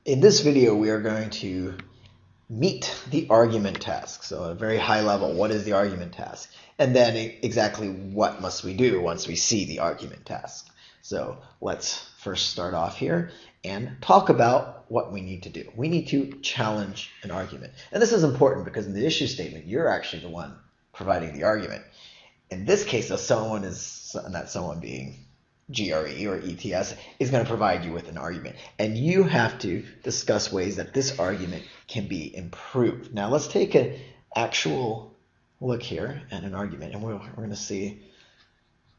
In this video, we are going to meet the argument task. So at a very high level, what is the argument task? And then exactly what must we do once we see the argument task? So let's first start off here and talk about what we need to do. We need to challenge an argument. And this is important because in the issue statement, you're actually the one providing the argument. In this case, though, someone being GRE or ETS is going to provide you with an argument, and you have to discuss ways that this argument can be improved. Now let's take an actual look here at an argument, and we're going to see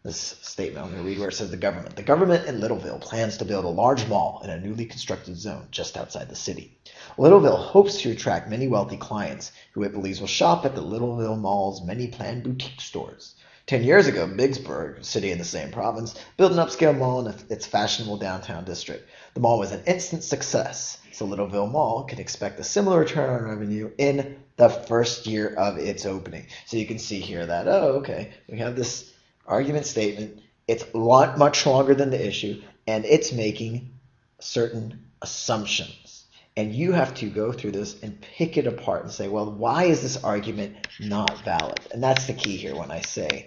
this statement. I'm going to read where it says the government in Littleville plans to build a large mall in a newly constructed zone just outside the city. Littleville hopes to attract many wealthy clients who it believes will shop at the Littleville Mall's many planned boutique stores. 10 years ago, Biggsburg, a city in the same province, built an upscale mall in its fashionable downtown district. The mall was an instant success, so Littleville Mall can expect a similar return on revenue in the first year of its opening. So you can see here that, we have this argument statement. It's a lot much longer than the issue, and it's making certain assumptions. And you have to go through this and pick it apart and say, well, why is this argument not valid? And that's the key here when I say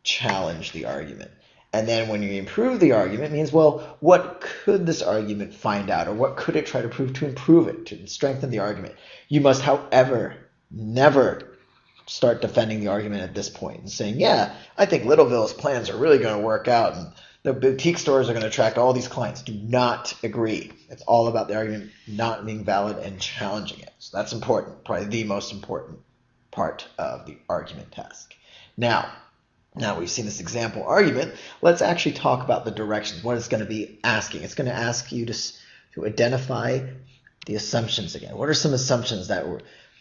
challenge the argument. And then when you improve the argument, it means, well, what could this argument find out, or what could it try to prove to improve it, to strengthen the argument? You must, however, never start defending the argument at this point and saying, yeah, I think Littleville's plans are really going to work out, and the boutique stores are going to attract all these clients. Do not agree. It's all about the argument not being valid and challenging it. So that's important, probably the most important part of the argument task. Now we've seen this example argument. Let's actually talk about the directions, what it's going to be asking. It's going to ask you to identify the assumptions again. What are some assumptions that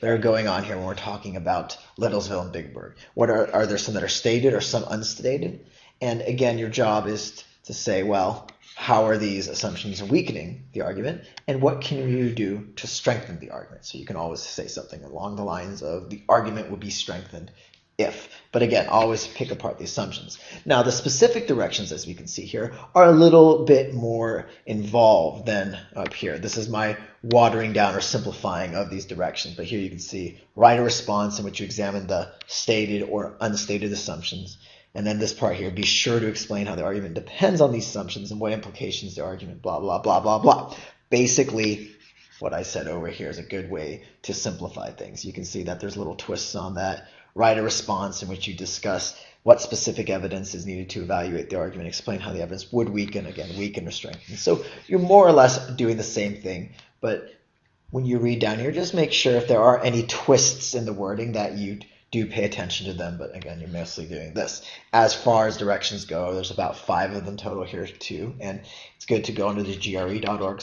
are going on here when we're talking about Littlesville and Biggsburg? What are there some that are stated or some unstated? And again, your job is to say, well, how are these assumptions weakening the argument, and what can you do to strengthen the argument? So you can always say something along the lines of the argument would be strengthened if. But again, always pick apart the assumptions. Now, the specific directions, as we can see here, are a little bit more involved than up here. This is my watering down or simplifying of these directions. But here you can see write a response in which you examine the stated or unstated assumptions. And then this part here, be sure to explain how the argument depends on these assumptions and what implications the argument, blah, blah, blah, blah, blah. Basically, what I said over here is a good way to simplify things. You can see that there's little twists on that. Write a response in which you discuss what specific evidence is needed to evaluate the argument, explain how the evidence would weaken or strengthen. So you're more or less doing the same thing, but when you read down here, just make sure if there are any twists in the wording that you do pay attention to them. But again, you're mostly doing this. As far as directions go, there's about 5 of them total here too, and it's good to go onto the GRE.org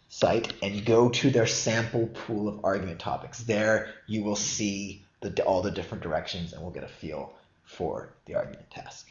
site and go to their sample pool of argument topics. There you will see all the different directions, and we'll get a feel for the argument task.